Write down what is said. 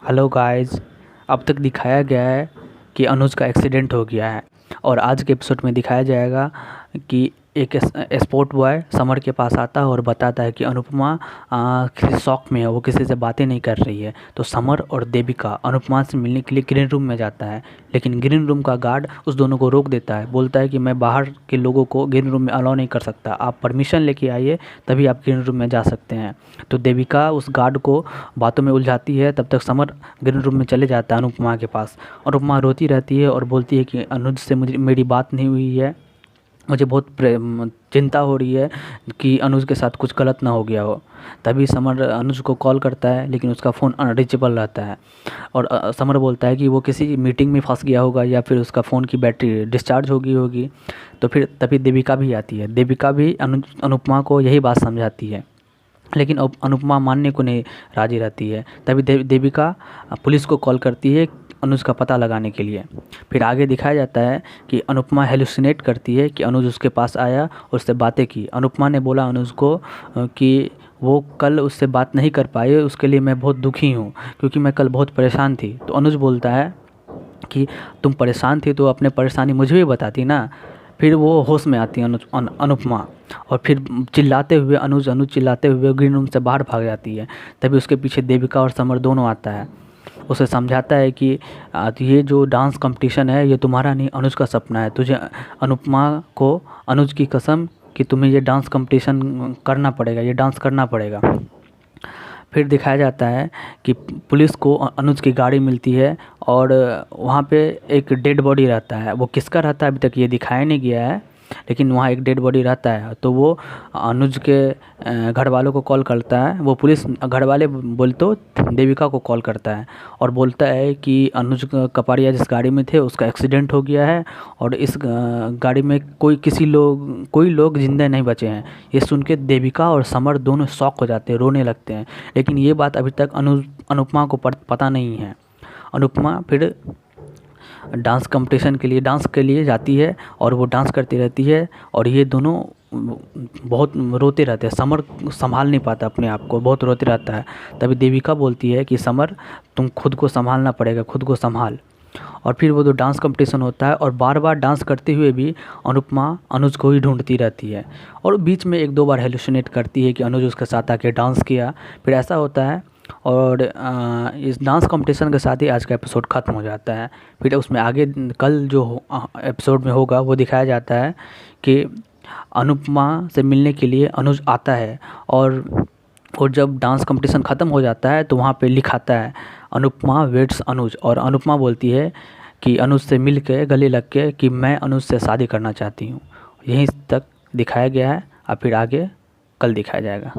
Hello guys. अब तक दिखाया गया है कि अनुज का एक्सीडेंट हो गया है और आज के एपिसोड में दिखाया जाएगा कि एक स्पोर्ट बॉय समर के पास आता है और बताता है कि अनुपमा किसी शॉक में है, वो किसी से बातें नहीं कर रही है। तो समर और देविका अनुपमा से मिलने के लिए ग्रीन रूम में जाता है, लेकिन ग्रीन रूम का गार्ड उस दोनों को रोक देता है। बोलता है कि मैं बाहर के लोगों को ग्रीन रूम में अलाउ नहीं कर सकता, आप परमिशन लेके आइए तभी आप ग्रीन रूम में जा सकते हैं। तो देविका उस गार्ड को बातों में उलझाती है। तब तक समर ग्रीन रूम में चले जाता है अनुपमा के पास। अनुपमा रोती रहती है और बोलती है कि अनुज से मेरी बात नहीं हुई है, मुझे बहुत चिंता हो रही है कि अनुज के साथ कुछ गलत ना हो गया हो। तभी समर अनुज को कॉल करता है, लेकिन उसका फ़ोन अनरीचेबल रहता है और समर बोलता है कि वो किसी मीटिंग में फंस गया होगा या फिर उसका फ़ोन की बैटरी डिस्चार्ज हो गई होगी। तो फिर तभी देविका भी आती है। देविका भी अनुपमा को यही बात समझाती है, लेकिन अनुपमा मानने को नहीं राज़ी रहती है। तभी देविका पुलिस को कॉल करती है अनुज का पता लगाने के लिए। फिर आगे दिखाया जाता है कि अनुपमा हेलुसिनेट करती है कि अनुज उसके पास आया और उससे बातें की। अनुपमा ने बोला अनुज को कि वो कल उससे बात नहीं कर पाई, उसके लिए मैं बहुत दुखी हूँ क्योंकि मैं कल बहुत परेशान थी। तो अनुज बोलता है कि तुम परेशान थी तो अपने परेशानी मुझे भी बताती ना। फिर वो होश में आती है अनुपमा और फिर चिल्लाते हुए अनुज चिल्लाते हुए ग्रीन रूम से बाहर भाग जाती है। तभी उसके पीछे देविका और समर दोनों आता है। उसे समझाता है कि ये जो डांस कंपटीशन है ये तुम्हारा नहीं, अनुज का सपना है। तुझे अनुपमा को अनुज की कसम कि तुम्हें ये डांस कंपटीशन करना पड़ेगा, ये डांस करना पड़ेगा। फिर दिखाया जाता है कि पुलिस को अनुज की गाड़ी मिलती है और वहाँ पे एक डेड बॉडी रहता है। वो किसका रहता है अभी तक ये दिखाया नहीं गया है, लेकिन वहाँ एक डेड बॉडी रहता है। तो वो अनुज के घर वालों को कॉल करता है। वो पुलिस घर वाले बोल तो देविका को कॉल करता है और बोलता है कि अनुज कपाड़िया जिस गाड़ी में थे उसका एक्सीडेंट हो गया है और इस गाड़ी में कोई लोग जिंदा नहीं बचे हैं। ये सुन के देविका और समर दोनों शॉक हो जाते हैं, रोने लगते हैं। लेकिन ये बात अभी तक अनुपमा को पता नहीं है। अनुपमा फिर डांस के लिए जाती है और वो डांस करती रहती है और ये दोनों बहुत रोते रहते हैं। समर संभाल नहीं पाता अपने आप को, बहुत रोते रहता है। तभी देविका बोलती है कि समर तुम खुद को संभालना पड़ेगा, खुद को संभाल। और फिर वो जो डांस कंपटीशन होता है और बार बार डांस करते हुए भी अनुपमा अनुज को ही ढूंढती रहती है और बीच में एक दो बार हेलुसिनेट करती है कि अनुज उसके साथ आके डांस किया। फिर ऐसा होता है और इस डांस कंपटीशन के साथ ही आज का एपिसोड ख़त्म हो जाता है। फिर उसमें आगे कल जो एपिसोड में होगा वो दिखाया जाता है कि अनुपमा से मिलने के लिए अनुज आता है और जब डांस कंपटीशन ख़त्म हो जाता है तो वहाँ पे लिखाता है अनुपमा वेट्स अनुज। और अनुपमा बोलती है कि अनुज से मिल के गले लग के कि मैं अनुज से शादी करना चाहती हूँ। यहीं तक दिखाया गया है, और फिर आगे कल दिखाया जाएगा।